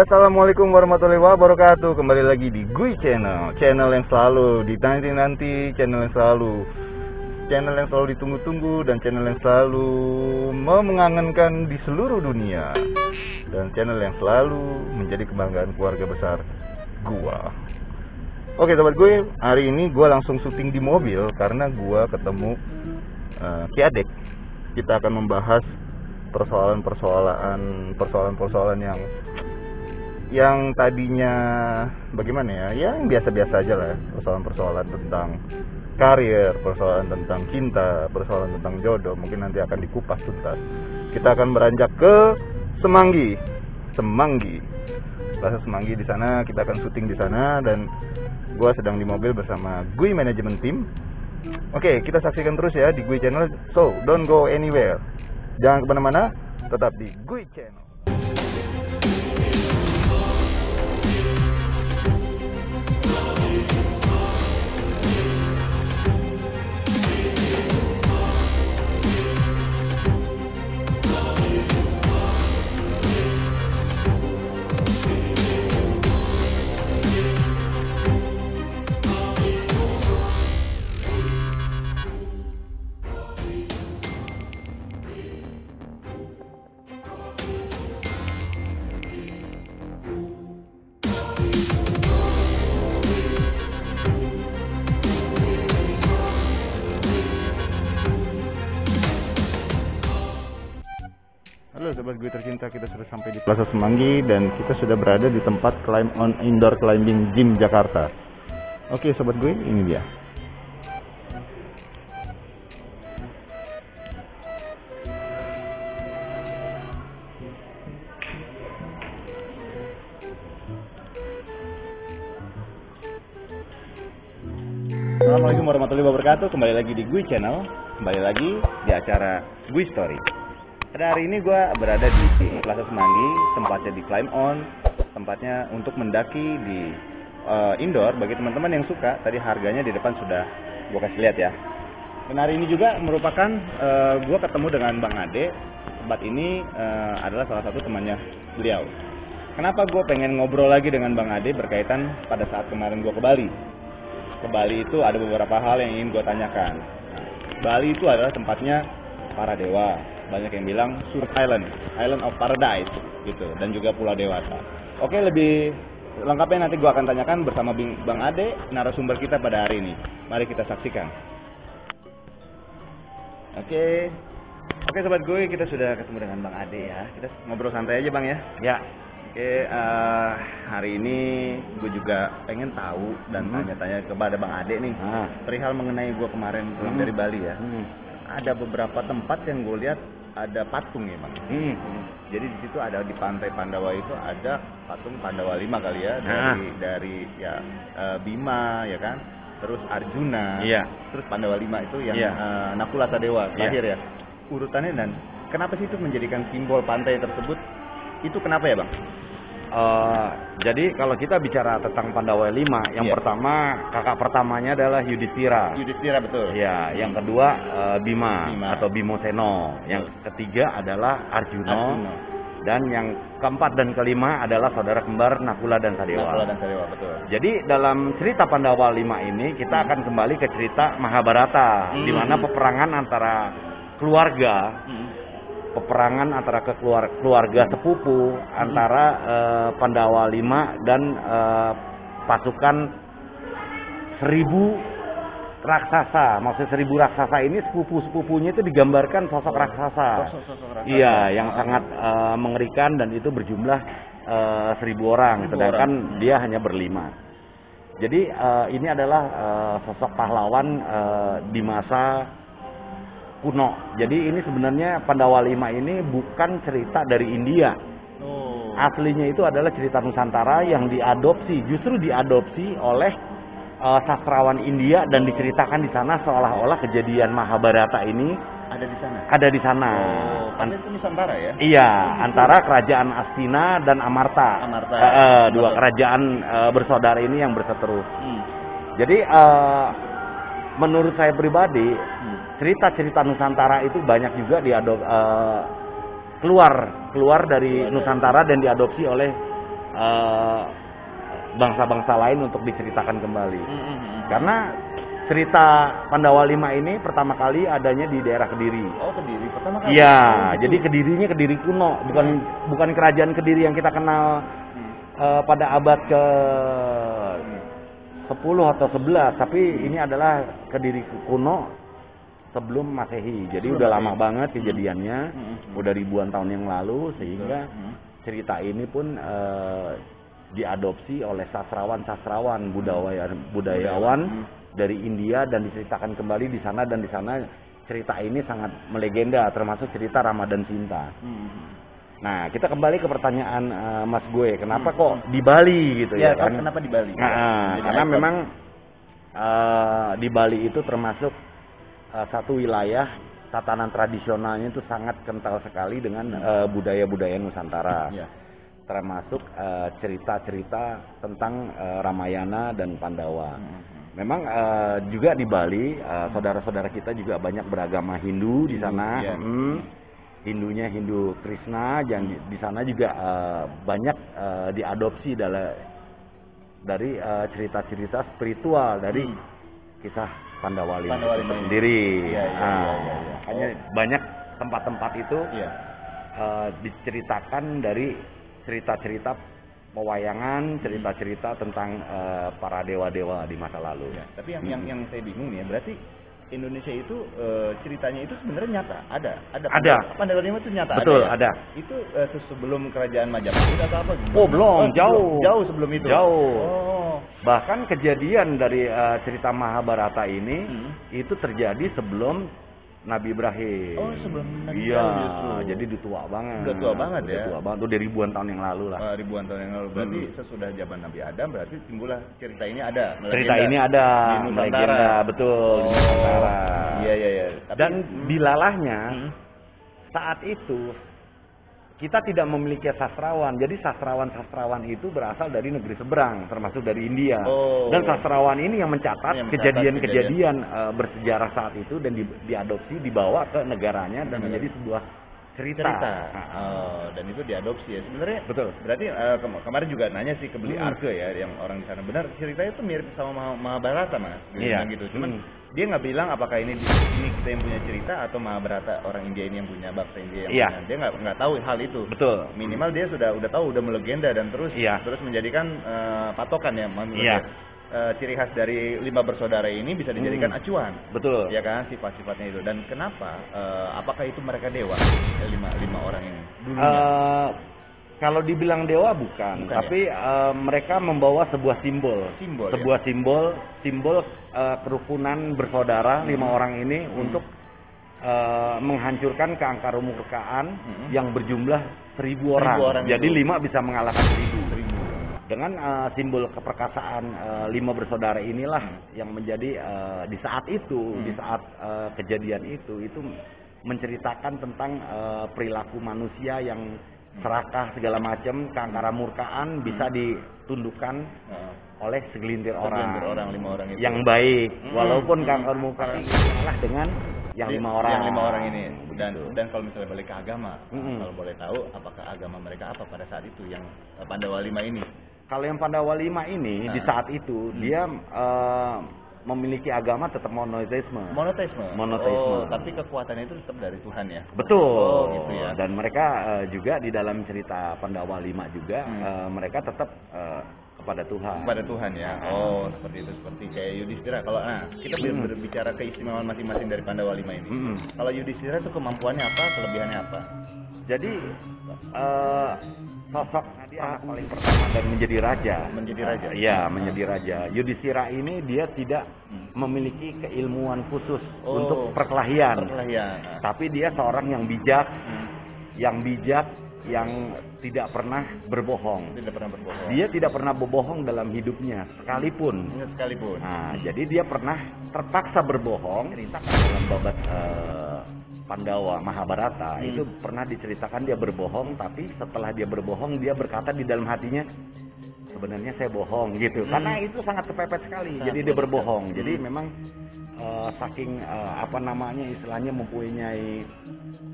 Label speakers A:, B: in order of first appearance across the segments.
A: Assalamualaikum warahmatullahi wabarakatuh. Kembali lagi di Gui Channel, channel yang selalu dinanti-nanti, channel yang selalu ditunggu-tunggu, dan channel yang selalu mengangankan di seluruh dunia, dan channel yang selalu menjadi kebanggaan keluarga besar gua. Oke sobat gue, hari ini gua langsung syuting di mobil karena gua ketemu Ki Adek. Kita akan membahas persoalan-persoalan yang tadinya bagaimana ya, yang biasa-biasa aja lah, persoalan-persoalan tentang karir, persoalan tentang cinta, persoalan tentang jodoh, mungkin nanti akan dikupas tuntas. Kita akan beranjak ke Semanggi, Plaza Semanggi. Di sana kita akan syuting di sana, dan gua sedang di mobil bersama Gui Management Team. Oke, kita saksikan terus ya di Gui Channel. So, don't go anywhere. Jangan kemana-mana, tetap di Gui Channel. Halo sobat gue tercinta, kita sudah sampai di Plaza Semanggi dan kita sudah berada di tempat Climb On Indoor Climbing Gym Jakarta. Oke sobat gue, ini dia. Assalamualaikum warahmatullahi wabarakatuh. Kembali lagi di Gui Channel, kembali lagi di acara Gui Story. Pada hari ini gue berada di Plaza Semanggi, tempatnya di Climb On, tempatnya untuk mendaki di indoor. Bagi teman-teman yang suka, tadi harganya di depan sudah gue kasih lihat ya. Dan hari ini juga merupakan gue ketemu dengan Bang Ade. Tempat ini adalah salah satu temannya beliau. Kenapa gue pengen ngobrol lagi dengan Bang Ade berkaitan pada saat kemarin gue ke Bali. Ke Bali itu ada beberapa hal yang ingin gue tanyakan. Bali itu adalah tempatnya para dewa. Banyak yang bilang Surf Island of Paradise gitu, dan juga Pulau Dewata. Oke, lebih lengkapnya nanti gue akan tanyakan bersama Bang Ade, narasumber kita pada hari ini. Mari kita saksikan. Oke sobat gue, kita sudah ketemu dengan Bang Ade ya. Kita ngobrol santai aja Bang ya.
B: Ya.
A: Oke, hari ini gue juga pengen tahu dan tanya-tanya kepada Bang Ade nih perihal mengenai gue kemarin pulang dari Bali ya. Ada beberapa tempat yang gue lihat ada patung ya Bang. Jadi di situ ada, di Pantai Pandawa itu ada patung Pandawa 5 kali ya, dari ya Bima ya kan, terus Arjuna, terus Pandawa 5 itu yang Nakula Sadewa terakhir ya. Urutannya, dan kenapa sih itu menjadikan simbol pantai tersebut? Itu kenapa ya Bang?
B: Jadi kalau kita bicara tentang Pandawa 5, yang pertama, kakak pertamanya adalah Yudhistira.
A: Yudhistira, betul.
B: Ya, yang kedua Bima atau Bimoseno. Yang ketiga adalah Arjuna. Dan yang keempat dan kelima adalah saudara kembar Nakula dan Sadewa.
A: Betul.
B: Jadi dalam cerita Pandawa 5 ini kita akan kembali ke cerita Mahabharata, di mana peperangan antara keluarga, peperangan antara keluarga sepupu antara Pandawa 5 dan pasukan 1000 raksasa. Maksud 1000 raksasa ini sepupu-sepupunya itu digambarkan sosok raksasa. Iya, yang sangat mengerikan, dan itu berjumlah 1000 orang, sedangkan dia hanya berlima. Jadi ini adalah sosok pahlawan di masa kuno. Jadi ini sebenarnya Pandawa 5 ini bukan cerita dari India. Aslinya itu adalah cerita Nusantara yang justru diadopsi oleh sastrawan India, dan diceritakan di sana seolah-olah kejadian Mahabharata ini ada di sana.
A: Karena itu Nusantara ya?
B: Iya, antara kerajaan Astina dan Amarta. Dua kerajaan bersaudara ini yang berseteru. Jadi menurut saya pribadi, cerita-cerita Nusantara itu banyak juga keluar dari Nusantara dan diadopsi oleh bangsa-bangsa lain untuk diceritakan kembali. Karena cerita Pandawa Lima ini pertama kali adanya di daerah Kediri.
A: Oh, Kediri pertama kali.
B: Iya, jadi Kedirinya Kediri kuno, bukan kerajaan Kediri yang kita kenal pada abad ke 10 atau 11, tapi ini adalah Kediri kuno sebelum Masehi. Jadi udah lama banget kejadiannya, udah ribuan tahun yang lalu, sehingga cerita ini pun diadopsi oleh sastrawan budayawan dari India dan diceritakan kembali di sana, dan di sana cerita ini sangat melegenda, termasuk cerita Ramadan Cinta. Nah, kita kembali ke pertanyaan Mas gue, kenapa kok di Bali gitu ya kan?
A: Kenapa di Bali?
B: Karena memang di Bali itu termasuk satu wilayah tatanan tradisionalnya itu sangat kental sekali dengan budaya-budaya Nusantara. Termasuk cerita-cerita tentang Ramayana dan Pandawa. Memang juga di Bali saudara-saudara kita juga banyak beragama Hindu di sana. Hindunya Hindu Krishna, dan di sana juga banyak diadopsi dari cerita-cerita spiritual dari kisah Pandawa Lima itu sendiri. Hanya banyak tempat-tempat itu diceritakan dari cerita-cerita pewayangan, cerita-cerita tentang para dewa-dewa di masa lalu.
A: Tapi yang saya bingung nih ya, berarti Indonesia itu ceritanya itu sebenarnya nyata, ada. Pandawa Lima itu nyata.
B: Betul,
A: ada.
B: Ya?
A: Itu sebelum kerajaan Majapahit atau apa?
B: Oh, belum,
A: jauh sebelum itu.
B: Jauh. Bahkan kejadian dari cerita Mahabharata ini itu terjadi sebelum Nabi Ibrahim.
A: Oh, sebelum Nabi Ibrahim justru.
B: Jadi udah tua banget.
A: Udah tua banget ya.
B: Tua banget, udah ribuan tahun yang lalu lah.
A: Ribuan tahun yang lalu. Berarti sesudah zaman Nabi Adam, berarti timbullah cerita ini ada.
B: Cerita ini ada, legenda, betul, di Nusantara.
A: Iya.
B: Dan dilalahnya saat itu kita tidak memiliki sastrawan. Jadi sastrawan itu berasal dari negeri seberang, termasuk dari India. Dan sastrawan ini yang mencatat kejadian bersejarah saat itu dan diadopsi, dibawa ke negaranya dan menjadi sebuah cerita.
A: Dan itu diadopsi ya. Sebenarnya
B: betul.
A: Berarti kemarin juga nanya sih ke Beli Arke ya, yang orang di sana. Benar, ceritanya itu mirip sama Mahabharata, Mas. Gitu. Cuman dia nggak bilang apakah ini kita yang punya cerita atau Mahabharata orang India ini yang punya, bangsa India yang punya. Dia nggak tahu hal itu.
B: Betul.
A: Minimal dia udah tahu, udah melegenda dan terus menjadikan patokan ya. Ciri khas dari 5 bersaudara ini bisa dijadikan acuan.
B: Betul.
A: Ya kan, sifat-sifatnya itu. Dan kenapa? Apakah itu mereka dewa? 5 orang ini.
B: Kalau dibilang dewa bukan tapi mereka membawa sebuah simbol kerukunan bersaudara 5 orang ini untuk menghancurkan keangkarumurkaan yang berjumlah 1000 orang. Jadi 5 bisa mengalahkan 1000. Dengan simbol keperkasaan 5 bersaudara inilah yang menjadi di saat itu, di saat kejadian itu menceritakan tentang perilaku manusia yang serakah segala macam, keangkaramurkaan bisa ditundukkan oleh segelintir orang
A: 5 orang itu.
B: Yang baik, walaupun keangkaramurkaan itu kalah dengan yang 5 orang
A: ini. Dan kalau misalnya balik ke agama, kalau boleh tahu apakah agama mereka apa pada saat itu yang Pandawa Lima ini?
B: Kalau yang Pandawa Lima ini di saat itu dia memiliki agama tetap monoteisme. Tapi kekuatannya itu tetap dari Tuhan ya. Betul.
A: Gitu ya.
B: Dan mereka juga di dalam cerita Pandawa Lima juga mereka tetap kepada Tuhan.
A: Kepada Tuhan ya. Seperti itu, seperti kayak Yudhistira. Kalau kita berbicara keistimewaan masing-masing dari Pandawa Lima ini. Kalau Yudhistira itu kemampuannya apa, kelebihannya apa?
B: Jadi sosok anak paling pertama dan menjadi raja. Iya, menjadi raja. Yudhistira ini dia tidak memiliki keilmuan khusus untuk perkelahian. Tapi dia seorang yang bijak, yang tidak pernah berbohong. Dia tidak pernah berbohong dalam hidupnya sekalipun. Nah, jadi dia pernah terpaksa berbohong. Ceritakan dalam babat Pandawa Mahabharata itu pernah diceritakan dia berbohong, tapi setelah dia berbohong dia berkata di dalam hatinya sebenarnya saya bohong gitu, karena itu sangat kepepet sekali. Jadi dia berbohong. Jadi memang saking apa namanya istilahnya mempunyai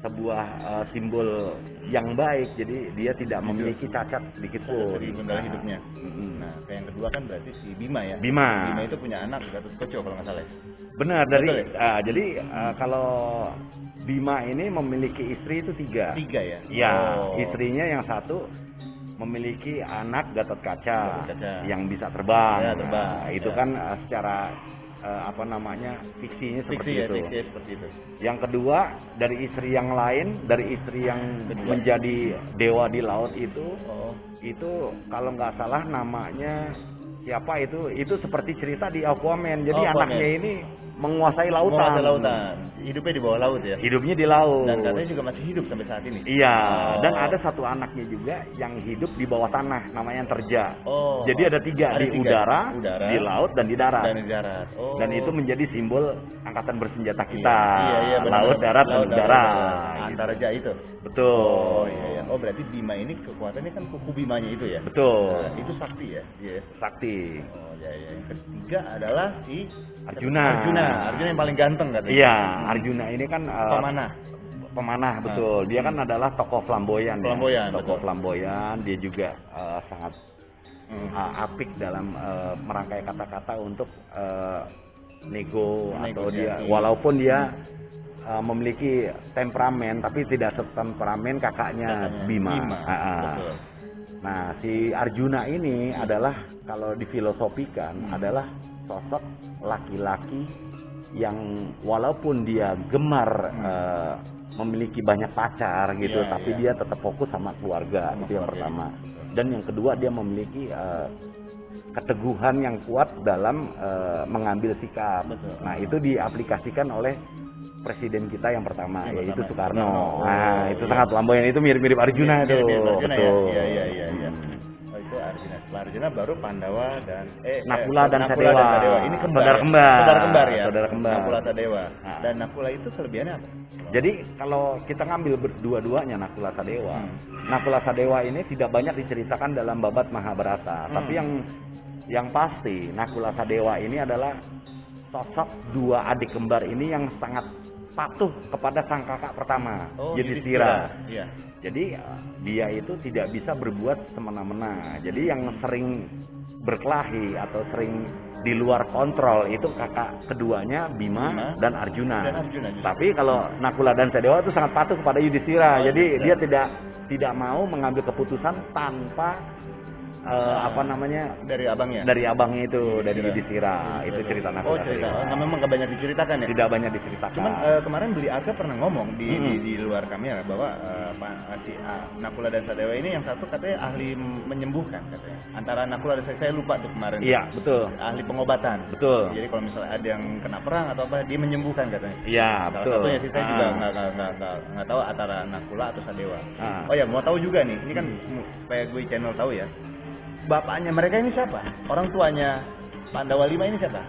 B: sebuah simbol yang baik, jadi dia tidak memiliki cacat sedikit pun
A: dalam hidupnya. Nah, yang kedua kan berarti si Bima ya.
B: Bima
A: Bima itu punya anak Gatotkaca kalau nggak salah.
B: Benar, dari
A: ya?
B: jadi kalau Bima ini memiliki istri itu 3.
A: 3 ya?
B: Ya, istrinya yang satu memiliki anak Gatotkaca yang bisa terbang.
A: Ya, terbang.
B: Nah, itu kan secara apa namanya fiksinya seperti itu.
A: Seperti itu.
B: Yang kedua dari istri yang lain, dari istri yang menjadi dewa di laut itu kalau nggak salah namanya siapa itu seperti cerita di Aquaman. Jadi anaknya ini menguasai lautan.
A: Hidupnya di bawah laut ya.
B: Hidupnya di laut.
A: Dan katanya juga masih hidup sampai saat ini.
B: Iya. Dan ada satu anaknya juga yang hidup di bawah tanah, namanya Terja. Jadi ada 3 di udara, di laut dan di darat. Dan itu menjadi simbol angkatan bersenjata kita.
A: Iya,
B: laut, darat, dan udara.
A: Antarja itu.
B: Betul.
A: Iya. Berarti Bima ini kekuatannya kan kuku Bimanya itu ya.
B: Betul.
A: Nah, itu sakti ya. Iya.
B: Sakti.
A: Yang ketiga adalah si
B: Arjuna
A: yang paling ganteng katanya.
B: Iya, Arjuna ini kan pemanah betul. Dia kan adalah tokoh flamboyan. Tokoh flamboyan, dia juga sangat apik dalam merangkai kata-kata untuk nego atau dia walaupun dia memiliki temperamen tapi tidak setemperamen kakaknya Bima. Betul. Nah, si Arjuna ini adalah kalau difilosofikan adalah sosok laki-laki yang walaupun dia gemar memiliki banyak pacar gitu, tapi dia tetap fokus sama keluarga. Itu yang pertama. Dan yang kedua dia memiliki keteguhan yang kuat dalam mengambil sikap. Nah, itu diaplikasikan oleh presiden kita yang pertama, yaitu Soekarno. Nah, itu sangat flamboyan, itu mirip-mirip Arjuna itu. Betul.
A: Iya. Itu Arjuna. Setelah Arjuna baru Pandawa dan
B: Nakula dan Sadewa.
A: Ini
B: saudara kembar ya.
A: Saudara kembar. Nakula Sadewa. Dan Nakula itu kelebihannya apa?
B: Jadi kalau kita ngambil berdua-duanya Nakula Sadewa. Nakula Sadewa ini tidak banyak diceritakan dalam babat Mahabharata, tapi yang pasti Nakula Sadewa ini adalah sosok 2 adik kembar ini yang sangat patuh kepada sang kakak pertama, Yudhistira. Iya. Jadi dia itu tidak bisa berbuat semena-mena. Jadi yang sering berkelahi atau sering di luar kontrol itu kakak keduanya Bima dan Arjuna. Tapi kalau Nakula dan Sadewa itu sangat patuh kepada Yudhistira. Jadi dia tidak mau mengambil keputusan tanpa apa namanya
A: dari abangnya
B: itu dari Yudhistira. Itu cerita Nakula Sadewa.
A: Memang gak banyak diceritakan ya?
B: Tidak banyak diceritakan.
A: Cuman kemarin Beli Arga pernah ngomong di luar kamera bahwa si Nakula dan Sadewa ini yang satu katanya ahli menyembuhkan katanya. Antara Nakula dan saya lupa tuh kemarin. Iya,
B: betul.
A: Ahli pengobatan.
B: Betul.
A: Jadi kalau misalnya ada yang kena perang atau apa, dia menyembuhkan katanya.
B: Iya, betul.
A: Salah satunya sih saya juga nggak tahu antara Nakula atau Sadewa. Oh ya, mau tahu juga nih. Ini kan supaya gue channel tahu ya. Bapaknya mereka ini siapa? Orang tuanya Pandawa 5 ini siapa?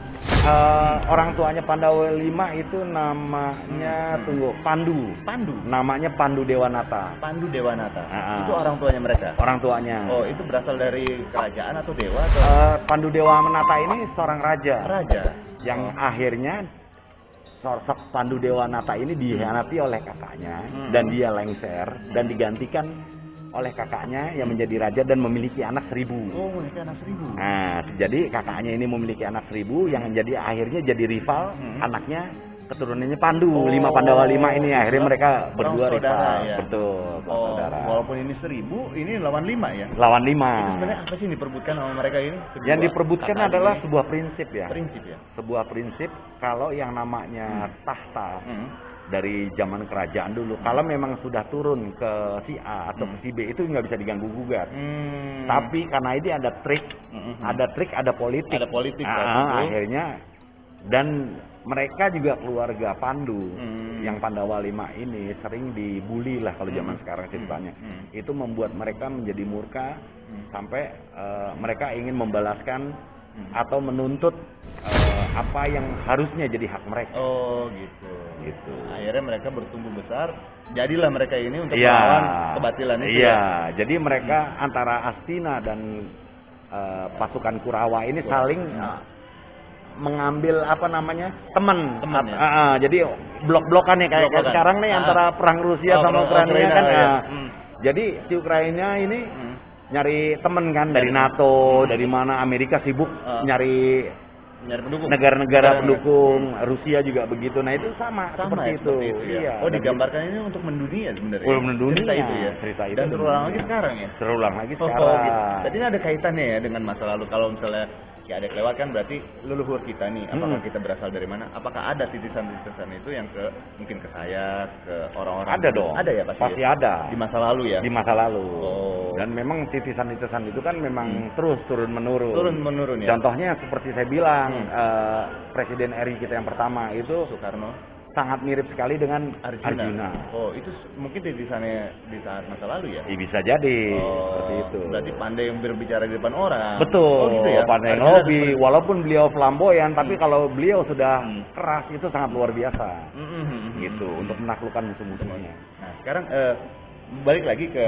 B: Orang tuanya Pandawa 5 itu namanya Pandu. Namanya Pandu Dewanata.
A: Itu orang tuanya mereka.
B: Orang tuanya.
A: Oh, itu berasal dari kerajaan atau dewa atau?
B: Pandu Dewanata ini seorang raja. Yang akhirnya sosok Pandu Dewanata ini dihianati oleh kakaknya dan dia lengser dan digantikan oleh kakaknya yang menjadi raja dan memiliki anak 1000.
A: Oh, memiliki anak 1000.
B: Nah, jadi kakaknya ini memiliki anak 1000 yang jadi akhirnya jadi rival anaknya keturunannya Pandu. 5 Pandawa 5 ini akhirnya mereka berdua rival.
A: Ya?
B: Betul, saudara.
A: Walaupun ini 1000, ini lawan 5 ya?
B: Lawan 5.
A: Itu sebenarnya apa sih yang diperbutkan sama mereka ini?
B: Yang diperbutkan adalah sebuah prinsip ya.
A: Prinsip ya.
B: Sebuah prinsip kalau yang namanya tahta dari zaman kerajaan dulu, kalau memang sudah turun ke si A atau ke si B itu nggak bisa diganggu gugat. Tapi karena ini ada trik, ada politik.
A: Ada politik.
B: Akhirnya dan mereka juga keluarga Pandu yang Pandawa 5 ini sering dibully lah kalau zaman sekarang ceritanya. Itu membuat mereka menjadi murka sampai mereka ingin membalaskan atau menuntut apa yang harusnya jadi hak mereka.
A: Oh gitu.
B: gitu.
A: Akhirnya mereka bertumbuh besar, jadilah mereka ini untuk
B: Iya.
A: melawan kebatilan itu.
B: Iya, jadi mereka antara Astina dan pasukan Kurawa ini saling mengambil apa namanya teman
A: ya?
B: jadi blok-blokan ya kayak
A: Blok-blokan.
B: sekarang nih antara perang Rusia sama Ukraina kan
A: ya.
B: Jadi si Ukraina ini nyari temen kan dari NATO, dari mana Amerika sibuk nyari
A: pendukung.
B: negara-negara pendukung, Rusia juga begitu. Nah itu sama seperti itu.
A: Ya?
B: Iya.
A: Oh digambarkan ini untuk mendunia sebenarnya.
B: Oh, mendunia.
A: Cerita itu ya.
B: Cerita itu.
A: Dan terulang lagi sekarang ya.
B: Terulang lagi sekarang.
A: Oh, gitu. Berarti ini ada kaitannya ya dengan masa lalu. Kalau misalnya ya ada kelewat kan berarti leluhur kita nih. Apakah kita berasal dari mana? Apakah ada titisan-titisan itu yang mungkin ke saya, ke orang-orang?
B: Ada dong.
A: Ada ya pasti.
B: Pasti ada.
A: Di masa lalu ya.
B: Di masa lalu.
A: Oh.
B: Dan memang titisan-titisan itu kan memang terus turun menurun.
A: Turun menurun ya.
B: Contohnya seperti saya bilang Presiden RI kita yang pertama itu
A: Soekarno
B: sangat mirip sekali dengan Arjuna.
A: Oh, itu mungkin titisannya di saat masa lalu ya?
B: Bisa jadi seperti itu.
A: Berarti pandai yang berbicara di depan orang.
B: Betul.
A: Oh, gitu ya?
B: Pandai lobby. Walaupun beliau flamboyan, tapi kalau beliau sudah keras itu sangat luar biasa. Gitu untuk menaklukkan musuh-musuhnya.
A: Nah, sekarang balik lagi ke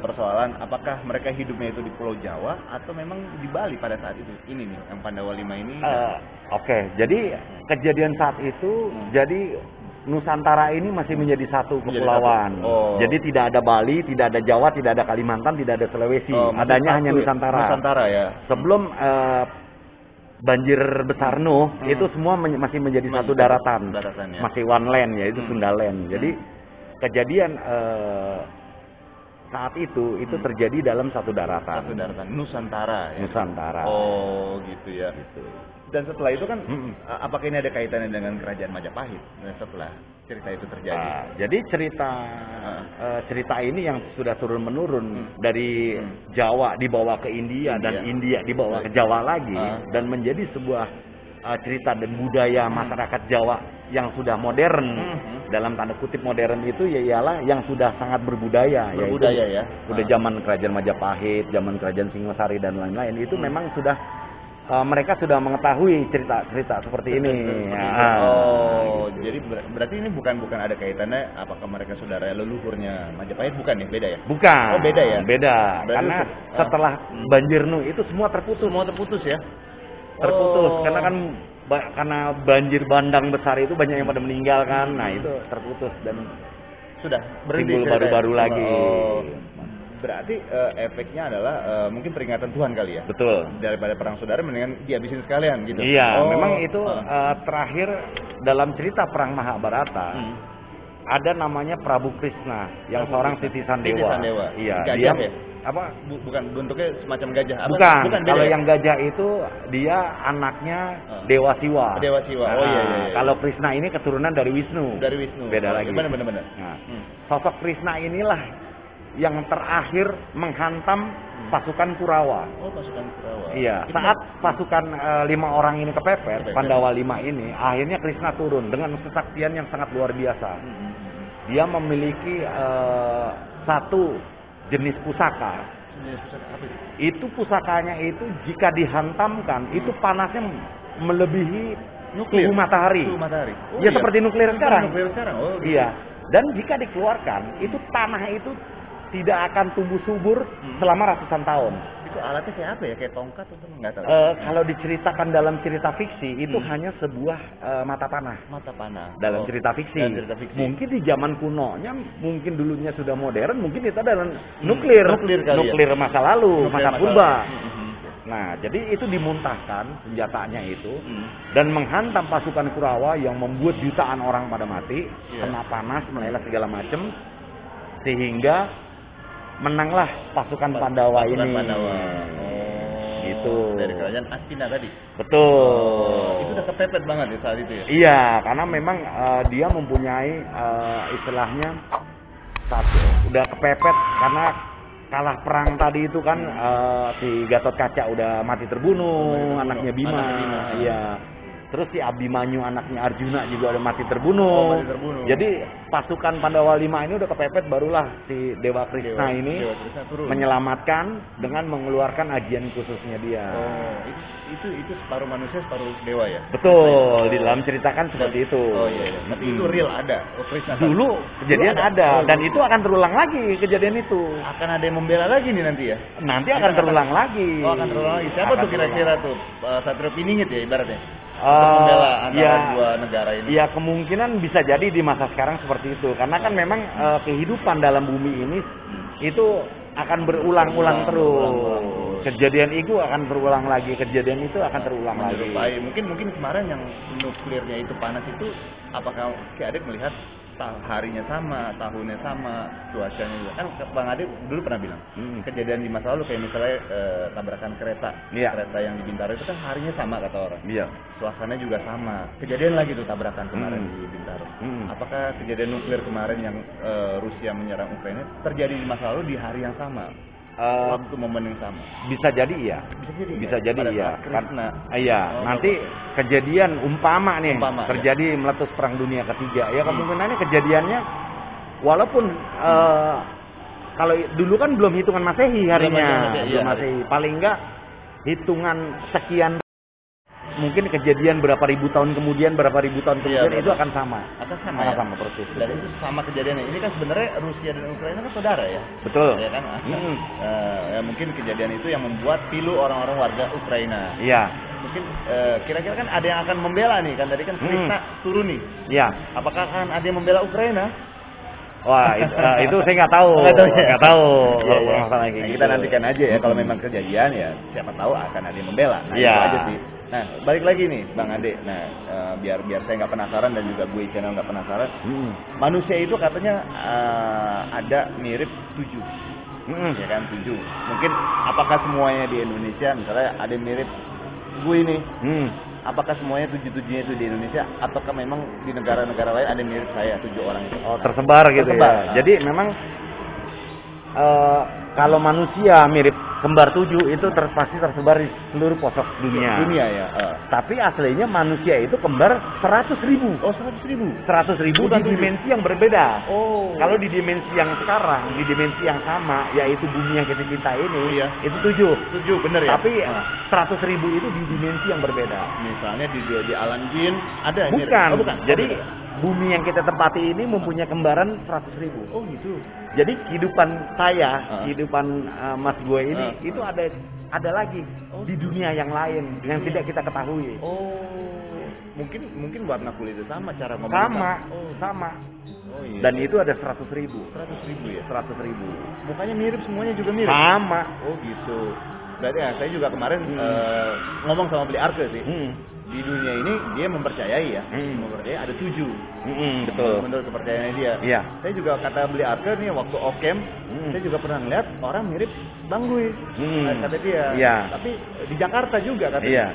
A: persoalan apakah mereka hidupnya itu di Pulau Jawa atau memang di Bali pada saat itu? Ini nih yang Pandawa 5 ini.
B: Oke, jadi kejadian saat itu jadi Nusantara ini masih menjadi satu kepulauan. Jadi tidak ada Bali, tidak ada Jawa, tidak ada Kalimantan, tidak ada Sulawesi. Adanya hanya Nusantara.
A: Nusantara ya.
B: Sebelum banjir besar Nuh itu semua masih menjadi satu daratan.
A: Ya.
B: Masih one land ya, itu Sunda land. Jadi kejadian saat itu terjadi dalam satu daratan.
A: Satu daratan Nusantara ya.
B: Nusantara.
A: Oh, gitu ya. Gitu. Dan setelah itu kan apakah ini ada kaitannya dengan kerajaan Majapahit? Nah, setelah cerita itu terjadi.
B: Jadi cerita ini yang sudah turun menurun dari Jawa dibawa ke India dan India dibawa ke Jawa lagi dan menjadi sebuah cerita dan budaya masyarakat Jawa yang sudah modern. Dalam tanda kutip modern itu ialah yang sudah sangat berbudaya
A: ya.
B: Udah zaman kerajaan Majapahit, zaman kerajaan Singosari dan lain-lain itu memang sudah mereka sudah mengetahui cerita-cerita seperti ini.
A: Jadi berarti ini bukan ada kaitannya apakah mereka saudara leluhurnya Majapahit, bukan ya? Beda ya?
B: Bukan.
A: Oh, beda ya?
B: Beda.
A: Berarti
B: karena setelah banjir Nuh itu semua terputus.
A: Semua terputus ya?
B: Terputus karena kan karena banjir bandang besar itu banyak yang pada meninggal kan. Nah, itu terputus dan
A: sudah berhenti
B: timbul baru-baru lagi.
A: Berarti efeknya adalah mungkin peringatan Tuhan kali ya?
B: Betul.
A: Daripada perang saudara mendingan dihabisin sekalian gitu.
B: Iya, memang itu terakhir dalam cerita perang Mahabharata. Ada namanya Prabu Krishna yang seorang titisan dewa. Iya,
A: gajah
B: dia
A: ya? Apa bukan bentuknya semacam gajah?
B: Bukan. Kalau
A: ya?
B: yang gajah itu dia anaknya Dewa Siwa.
A: Dewa Siwa. Oh iya.
B: Kalau Krishna ini keturunan dari Wisnu.
A: Dari Wisnu.
B: Beda lagi.
A: Benar.
B: Nah, sosok Krishna inilah yang terakhir menghantam pasukan Kurawa.
A: Oh, pasukan Kurawa.
B: Iya, saat pasukan 5 orang ini kepepet, Pandawa 5 ini, akhirnya Krishna turun dengan kesaktian yang sangat luar biasa. Dia memiliki satu jenis pusaka. Itu pusakanya itu jika dihantamkan, itu panasnya melebihi suhu matahari.
A: Oh,
B: ya seperti nuklir sekarang.
A: Oh, gitu.
B: Iya. Dan jika dikeluarkan, itu tanah itu tidak akan tumbuh subur selama ratusan tahun.
A: Itu alatnya kayak apa ya? Kayak tongkat atau enggak tahu?
B: Kalau diceritakan dalam cerita fiksi itu hanya sebuah mata panah.
A: Mata panah.
B: Dalam cerita fiksi. Mungkin di zaman kunonya, mungkin dulunya sudah modern, mungkin itu dalam nuklir masa lalu, masa purba. Nah, jadi itu dimuntahkan senjatanya itu dan menghantam pasukan Kurawa yang membuat jutaan orang pada mati, kena panas, meleleh segala macam, sehingga menanglah pasukan Pandawa ini. Gitu.
A: Dari kerajaan Astina tadi.
B: Betul.
A: Itu udah kepepet banget ya saat itu ya.
B: Iya, karena memang dia mempunyai istilahnya udah kepepet karena kalah perang tadi itu kan si Gatot Kaca udah mati terbunuh, anaknya Bima. Iya. Terus si Abimanyu anaknya Arjuna juga ada mati terbunuh.
A: Mati terbunuh.
B: Jadi pasukan Pandawa 5 ini udah kepepet, barulah si Dewa Krishna ini menyelamatkan dengan mengeluarkan ajian khususnya dia.
A: Itu separuh manusia separuh dewa ya?
B: Betul, di dalam ceritakan seperti itu.
A: Iya. Tapi itu real ada. Krishna
B: dulu kejadian ada dan itu akan terulang lagi kejadian itu.
A: Akan ada yang membela lagi nih nanti ya?
B: Nanti akan terulang lagi.
A: Akan terulang lagi. Siapa tuh kira-kira tuh? Satrio Piningit ya ibaratnya? Membela antara dua negara ini.
B: Ya kemungkinan bisa jadi di masa sekarang seperti itu. Karena kan memang kehidupan dalam bumi ini itu akan berulang-ulang terus. Kejadian itu akan berulang lagi, kejadian itu akan terulang lagi.
A: Mungkin kemarin yang nuklirnya itu panas itu, apakah Ki Adek melihat harinya sama, tahunnya sama, cuacanya juga. Kan Bang Adek dulu pernah bilang, kejadian di masa lalu kayak misalnya tabrakan kereta yang di Bintaro itu kan harinya sama kata orang.
B: Iya.
A: Suasananya juga sama. Kejadian lagi tuh tabrakan kemarin di Bintaro. Apakah kejadian nuklir kemarin yang Rusia menyerang Ukraina terjadi di masa lalu di hari yang sama? Waktu momen yang sama.
B: Bisa jadi iya. Bisa jadi iya.
A: Karena
B: nanti kejadian umpama terjadi meletus perang dunia ketiga. Ya kemungkinannya kejadiannya walaupun kalau dulu kan belum hitungan Masehi harinya, belum Masehi. Paling enggak hitungan sekian mungkin kejadian berapa ribu tahun kemudian itu akan sama. Sama persis.
A: Dan itu sama kejadiannya. Ini kan sebenarnya Rusia dan Ukraina kan saudara ya.
B: Betul.
A: Ya kan? Ya mungkin kejadian itu yang membuat pilu orang-orang warga Ukraina.
B: Iya.
A: Mungkin kira-kira kan ada yang akan membela nih kan tadi kan Krishna turun nih.
B: Iya.
A: Apakah akan ada yang membela Ukraina?
B: Wah, itu saya nggak tahu. Nggak tahu. Kalau masalah kayak
A: kita nantikan aja ya kalau memang kejadian ya siapa tahu akan ada yang membela. Nah, itu aja sih. Nah, balik lagi nih Bang Ade. Nah, biar saya nggak penasaran dan juga gue channel nggak penasaran. Manusia itu katanya ada mirip 7. Ya kan 7. Mungkin apakah semuanya di Indonesia misalnya ada mirip gue ini? Apakah semuanya 7-7-nya itu di Indonesia ataukah memang di negara-negara lain ada mirip saya 7 orang itu?
B: Tersebar gitu ya. Jadi memang kalau manusia mirip kembar 7 itu pasti tersebar di seluruh pelosok dunia.
A: Ya.
B: Tapi aslinya manusia itu kembar 100.000.
A: Oh, 100.000.
B: 100.000 di dimensi yang berbeda.
A: Oh.
B: Kalau di dimensi yang sekarang, di dimensi yang sama, yaitu bumi yang kita cintai ini, itu 7.
A: 7, bener ya?
B: Tapi 100.000 itu di dimensi yang berbeda.
A: Misalnya di alam jin ada
B: bukan.
A: Bukan.
B: Jadi bumi yang kita tempati ini mempunyai kembaran 100.000.
A: Oh gitu.
B: Jadi kehidupan saya, kehidupan Mas gue ini itu ada lagi di dunia yang lain yang tidak kita ketahui.
A: Oh, mungkin warna kulit itu sama, cara ngomong
B: sama.
A: Oh, iya.
B: Dan itu ada 100.000.
A: 100.000 ya?
B: 100.000.
A: Mukanya mirip, semuanya juga mirip.
B: Sama.
A: Oh gitu. Berarti ya, saya juga kemarin ngomong sama Beli Arke sih. Di dunia ini dia mempercayai ya, mempercayai ada 7.
B: Betul.
A: Menurut kepercayaannya dia.
B: Iya.
A: Saya juga kata Beli Arke nih waktu off cam, saya juga pernah ngeliat orang mirip Bang Gui. Kata dia.
B: Iya.
A: Tapi di Jakarta juga katanya.
B: Iya.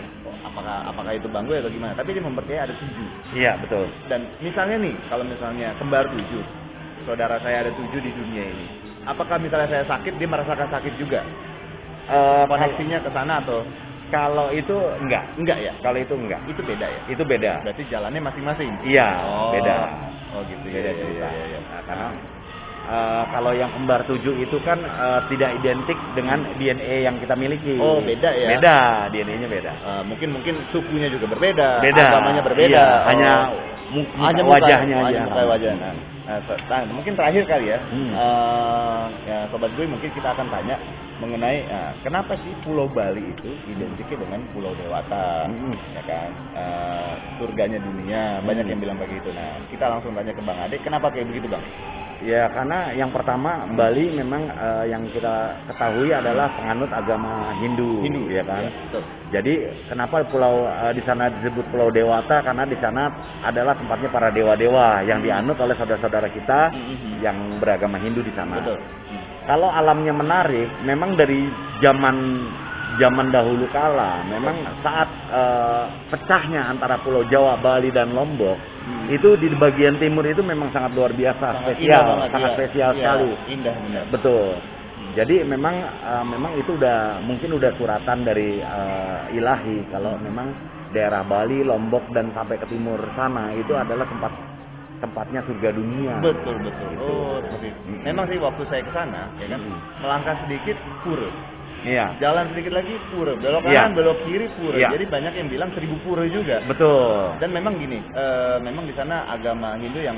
A: Apakah itu Bang Gui atau gimana? Tapi dia mempercayai ada 7.
B: Iya, betul.
A: Dan misalnya nih, kalau misalnya kembar 7, saudara saya ada 7 di dunia ini. Apakah misalnya saya sakit, dia merasakan sakit juga? Koneksinya ke sana atau?
B: Kalau itu enggak
A: ya?
B: Kalau itu enggak.
A: Itu beda ya?
B: Itu beda.
A: Berarti jalannya masing-masing?
B: Iya, beda.
A: Oh gitu.
B: Beda cerita.
A: Iya.
B: Nah, karena kalau yang kembar 7 itu kan tidak identik dengan DNA yang kita miliki.
A: Oh, beda ya?
B: Beda, DNA-nya beda.
A: Mungkin sukunya juga berbeda.
B: Beda.
A: Agamanya berbeda.
B: Iya, hanya wajahnya aja.
A: Wajahnya. Nah, mungkin terakhir kali ya, ya Sobat Gue mungkin kita akan tanya mengenai kenapa sih Pulau Bali itu identiknya dengan Pulau Dewata, ya kan? Surganya dunia, banyak yang bilang begitu. Nah, kita langsung tanya ke Bang Ade, kenapa kayak begitu Bang?
B: Ya karena yang pertama Bali memang yang kita ketahui adalah penganut agama Hindu, ya kan?
A: Ya, betul.
B: Jadi kenapa pulau di sana disebut Pulau Dewata? Karena di sana adalah tempatnya para dewa-dewa yang dianut oleh saudara-saudara kita yang beragama Hindu di sana.
A: Betul.
B: kalau alamnya menarik, memang dari zaman dahulu kala, memang saat pecahnya antara Pulau Jawa, Bali dan Lombok, itu di bagian timur itu memang sangat luar biasa, sangat spesial sekali.
A: Indah benar.
B: Betul. Jadi memang itu mungkin udah suratan dari ilahi kalau memang daerah Bali, Lombok dan sampai ke timur sana itu adalah tempatnya surga dunia.
A: Betul.
B: Gitu.
A: Oh, seperti itu. Memang sih waktu saya ke sana, ya kan, melangkah sedikit pura.
B: Iya.
A: Jalan sedikit lagi pura, belok kanan, belok kiri pura.
B: Iya.
A: Jadi banyak yang bilang 1000 pura juga.
B: Betul.
A: Dan memang gini, memang di sana agama Hindu yang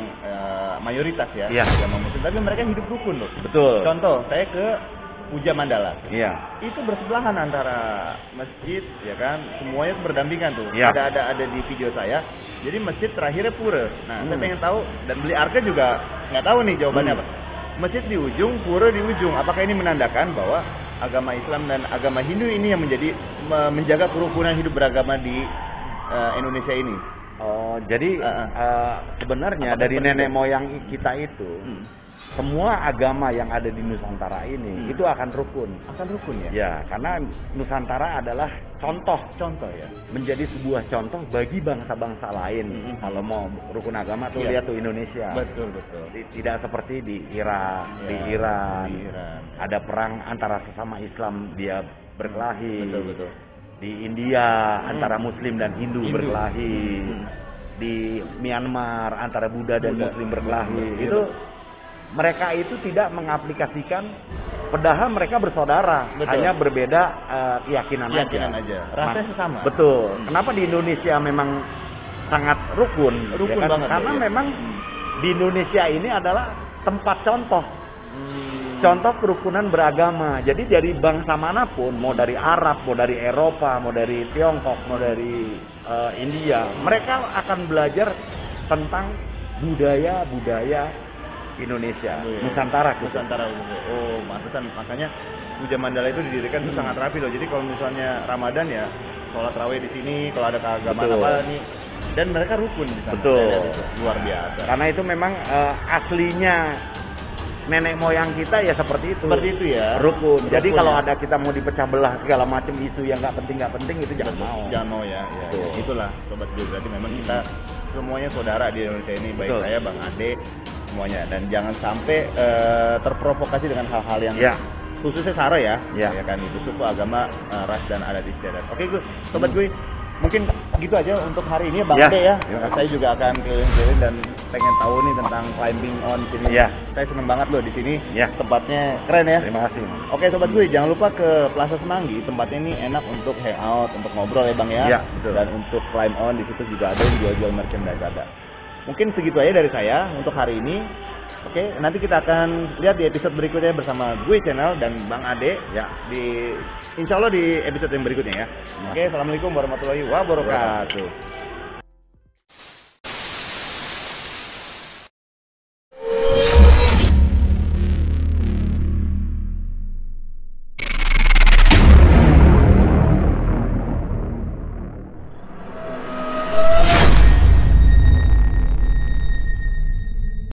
A: mayoritas ya,
B: Iya.
A: agama Muslim, tapi mereka hidup rukun loh.
B: Betul.
A: Contoh, saya ke Puja Mandala.
B: Iya.
A: Itu bersebelahan antara masjid, ya kan, semuanya berdampingan tuh.
B: Iya.
A: Ada di video saya. Jadi masjid terakhirnya pura. Nah, saya pengen tahu dan beli arka juga nggak tahu nih jawabannya apa. Masjid di ujung, pura di ujung. Apakah ini menandakan bahwa agama Islam dan agama Hindu ini yang menjaga kerukunan hidup beragama di Indonesia ini?
B: Oh, jadi sebenarnya dari nenek moyang kita itu, semua agama yang ada di Nusantara ini itu akan rukun.
A: Akan rukun ya?
B: Ya, karena Nusantara adalah contoh
A: ya.
B: menjadi sebuah contoh bagi bangsa-bangsa lain. Kalau mau rukun agama tuh lihat tuh Indonesia.
A: Betul.
B: Tidak seperti di Irak, di Iran. Ada perang antara sesama Islam dia berkelahi.
A: Betul.
B: Di India antara Muslim dan Hindu. Berkelahi. Di Myanmar antara Buddha dan Muslim berkelahi. Itu mereka itu tidak mengaplikasikan, padahal mereka bersaudara, hanya berbeda keyakinan aja.
A: Rasanya sama.
B: Betul. Kenapa di Indonesia memang sangat rukun ya kan?
A: Banget.
B: Karena memang di Indonesia ini adalah tempat contoh. Contoh kerukunan beragama. Jadi dari bangsa manapun, mau dari Arab, mau dari Eropa, mau dari Tiongkok, mau dari India, mereka akan belajar tentang budaya Indonesia, Nusantara.
A: Oh, makanya Puja Mandala itu didirikan itu sangat rapi loh. Jadi kalau misalnya Ramadan ya sholat raweh di sini, kalau ada keagamaan apa nih, dan mereka rukun di sana.
B: Betul.
A: Luar biasa.
B: Karena itu memang aslinya nenek moyang kita ya seperti itu.
A: Seperti itu ya.
B: Rukun. Jadi kalau ada kita mau dipecah belah segala macam isu yang nggak penting itu jangan mau.
A: Jangan mau ya. Itulah Sobat Gue, berarti memang kita semuanya saudara di Indonesia ini, baik saya, Bang Ade, semuanya, dan jangan sampai terprovokasi dengan hal-hal yang khususnya sara ya kan, itu suku, agama, ras dan adat istiadat. Oke gue, Sobat Gue, mungkin gitu aja untuk hari ini ya Bang Ade ya. Saya juga akan keliling-keliling dan pengen tahu nih tentang climbing on sini. Saya seneng banget loh di sini. Tempatnya keren ya.
B: Terima kasih.
A: Oke Sobat Gue, jangan lupa ke Plaza Semanggi. Tempatnya ini enak untuk hangout, untuk ngobrol ya Bang ya.
B: Betul.
A: Dan untuk climb on di situ juga ada yang jual-jual merchandise ada. Mungkin segitu aja dari saya untuk hari ini. Oke, nanti kita akan lihat di episode berikutnya bersama Gue Channel dan Bang Ade insya Allah di episode yang berikutnya ya. Oke, assalamualaikum warahmatullahi wabarakatuh.